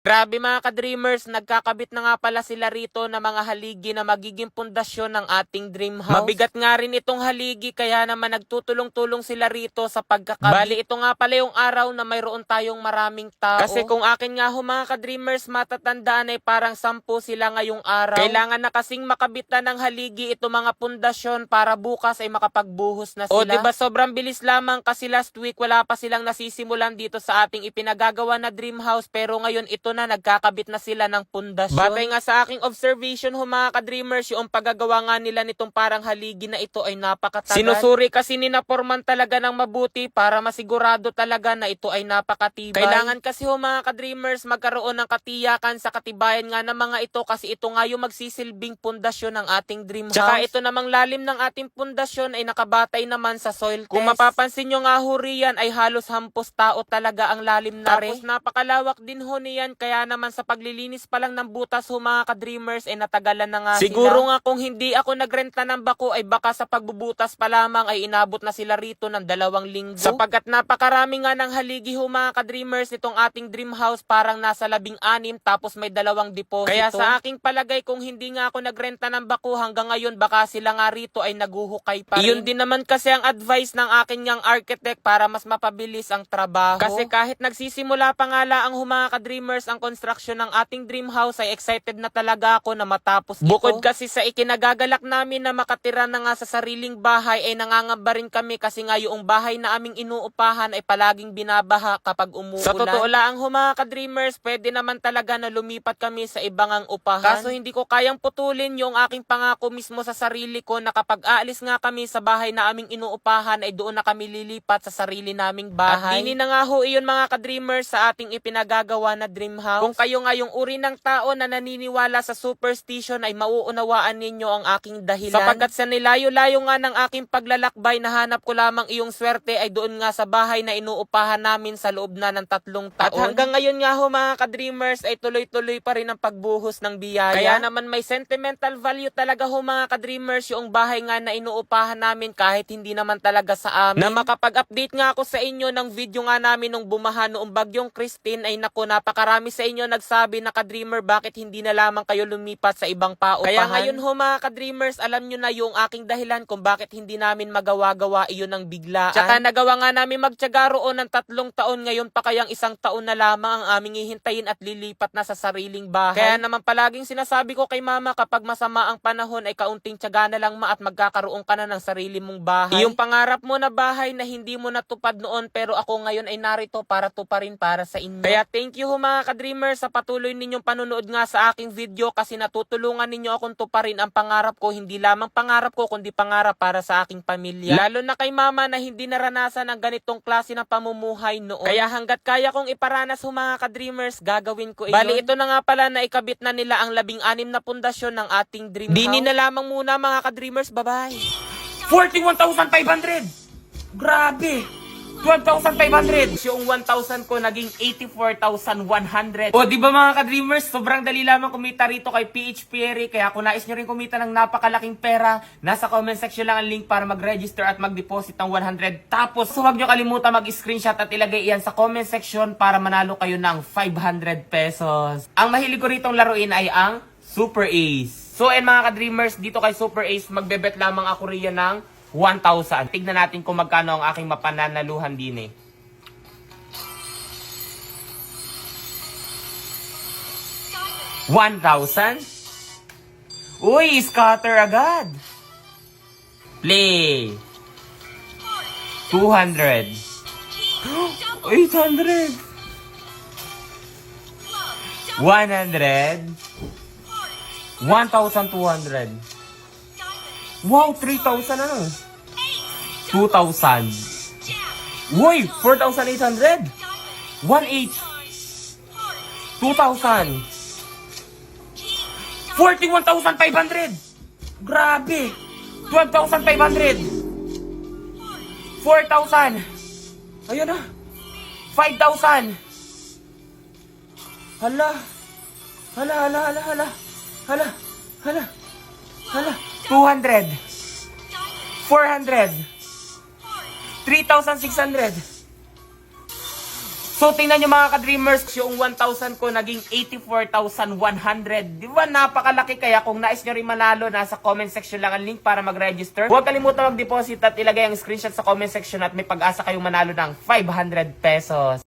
Grabe mga ka-dreamers, nagkakabit na nga pala sila rito ng mga haligi na magiging pundasyon ng ating dream house. Mabigat nga rin itong haligi kaya naman nagtutulong-tulong sila rito sa pagkakabit. Bali ito nga pala yung araw na mayroon tayong maraming tao. Kasi kung akin nga mga ka-dreamers matatandaan ay parang 10 sila ngayong araw. Kailangan na kasing makabitan ng haligi ito mga pundasyon para bukas ay makapagbuhos na sila. O diba sobrang bilis lamang kasi last week wala pa silang nasisimulan dito sa ating ipinagagawa na dream house pero ngayon ito na nagkakabit na sila ng pundasyon. Batay nga sa aking observation mga ka-dreamers, yung paggagawa nga nila nitong parang haligi na ito ay napakatagal. Sinusuri kasi ninaporman talaga ng mabuti para masigurado talaga na ito ay napakatibay. Kailangan kasi mga ka-dreamers magkaroon ng katiyakan sa katibayan nga ng mga ito kasi ito nga yung magsisilbing pundasyon ng ating dream house. Tsaka ito namang lalim ng ating pundasyon ay nakabatay naman sa soil test. Kung mapapansin nyo nga huriyan ay halos 10 tao talaga ang lalim na rin. Tapos napakalawak din ho niyan kaya naman sa paglilinis pa lang ng butas mga ka-dreamers ay natagalan na nga siguro sila. Nga kung hindi ako nagrenta ng bako ay baka sa pagbubutas pa lamang ay inabot na sila rito ng 2 linggo. Sapagkat napakarami nga ng haligi mga ka-dreamers itong ating dream house parang nasa 16 tapos may 2 deposito. Kaya sa aking palagay kung hindi nga ako nagrenta ng bako hanggang ngayon baka sila nga rito ay naguhukay pa rin. Iyon din naman kasi ang advice ng aking ngang architect para mas mapabilis ang trabaho. Kasi kahit nagsisimula pa nga lang ang mga ka-dreamers ang construction ng ating dream house ay excited na talaga ako na matapos ito. Bukod kasi sa ikinagagalak namin na makatira na nga sa sariling bahay ay nangangamba rin kami kasi nga yung bahay na aming inuupahan ay palaging binabaha kapag umuulan. Sa totoo lang mga ka-dreamers, pwede naman talaga na lumipat kami sa ibang ang upahan. Kaso hindi ko kayang putulin yung aking pangako mismo sa sarili ko na kapag aalis nga kami sa bahay na aming inuupahan ay doon na kami lilipat sa sarili naming bahay. At dini na nga ho iyon mga ka-dreamers sa ating ipinagagawa na dream house. Kung kayo nga yung uri ng tao na naniniwala sa superstition ay mauunawaan ninyo ang aking dahilan. Sapagkat sa nilayo-layo nga ng aking paglalakbay nahanap ko lamang iyong swerte ay doon nga sa bahay na inuupahan namin sa loob na ng 3 taon. At hanggang ngayon nga ho mga ka-dreamers ay tuloy-tuloy pa rin ang pagbuhos ng biyaya. Kaya naman may sentimental value talaga ho mga ka-dreamers yung bahay nga na inuupahan namin kahit hindi naman talaga sa amin. Na makapag-update nga ako sa inyo ng video nga namin nung bumaha noong bagyong Christine ay naku napakarami sa inyo nagsabi na ka-dreamer bakit hindi na lamang kayo lumipat sa ibang paupahan. Kaya ngayon ho mga ka-dreamers alam nyo na yung aking dahilan kung bakit hindi namin magawa-gawa iyon ng biglaan. Tsaka nagawa nga namin magtyaga roon ng 3 taon ngayon pa kayang 1 taon na lamang ang aming hihintayin at lilipat na sa sariling bahay. Kaya naman palaging sinasabi ko kay mama kapag masama ang panahon ay kaunting tyaga na lang at magkakaroon ka na ng sarili mong bahay. Yung pangarap mo na bahay na hindi mo natupad noon pero ako ngayon ay narito para tuparin para sa inyo. Kaya thank you ho mga ka-dreamers sa patuloy ninyong panunood nga sa aking video kasi natutulungan ninyo akong tuparin ang pangarap ko, hindi lamang pangarap ko kundi pangarap para sa aking pamilya. Lalo na kay mama na hindi naranasan ang ganitong klase ng pamumuhay noon. Kaya hanggat kaya kong iparanas ho mga ka-dreamers, gagawin ko iyon. Bali ito na nga pala na ikabit na nila ang 16 na pundasyon ng ating dream house. Dini na lamang muna mga ka-dreamers, bye-bye. 41,500! Grabe! 12,500. Yung 1,000 ko naging 84,100. O di ba mga ka-dreamers, sobrang dali lamang kumita rito kay PH Perry. Kaya kung nais nyo rin kumita ng napakalaking pera, nasa comment section lang ang link para mag-register at mag-deposit ng 100. Tapos huwag nyo kalimutan mag-screenshot at ilagay iyan sa comment section para manalo kayo ng 500 pesos. Ang mahilig ko ritong laruin ay ang Super Ace. So mga ka-dreamers, dito kay Super Ace, magbebet lamang ako riyan ng 1,000. Tignan natin kung magkano ang aking mapananaluhan din eh. $1,000? Uy, scatter agad. Play. 200. 800. 100. 1,200. Wow, 3,000 ano? 2,000. Uy, 4,800. 1,800. 2,000. 41,500. Grabe. 12,500. 4,000. Ayun na. 5,000. Hala. Hala, hala, hala, hala. Hala, hala. Hala. 200. 400. 3,600. So, tingnan nyo mga ka-dreamers, yung 1,000 ko naging 84,100. Di ba? Napakalaki. Kaya kung nais nyo rin manalo, nasa comment section lang ang link para mag-register. Huwag kalimutan mag-deposit at ilagay ang screenshot sa comment section at may pag-asa kayong manalo ng 500 pesos.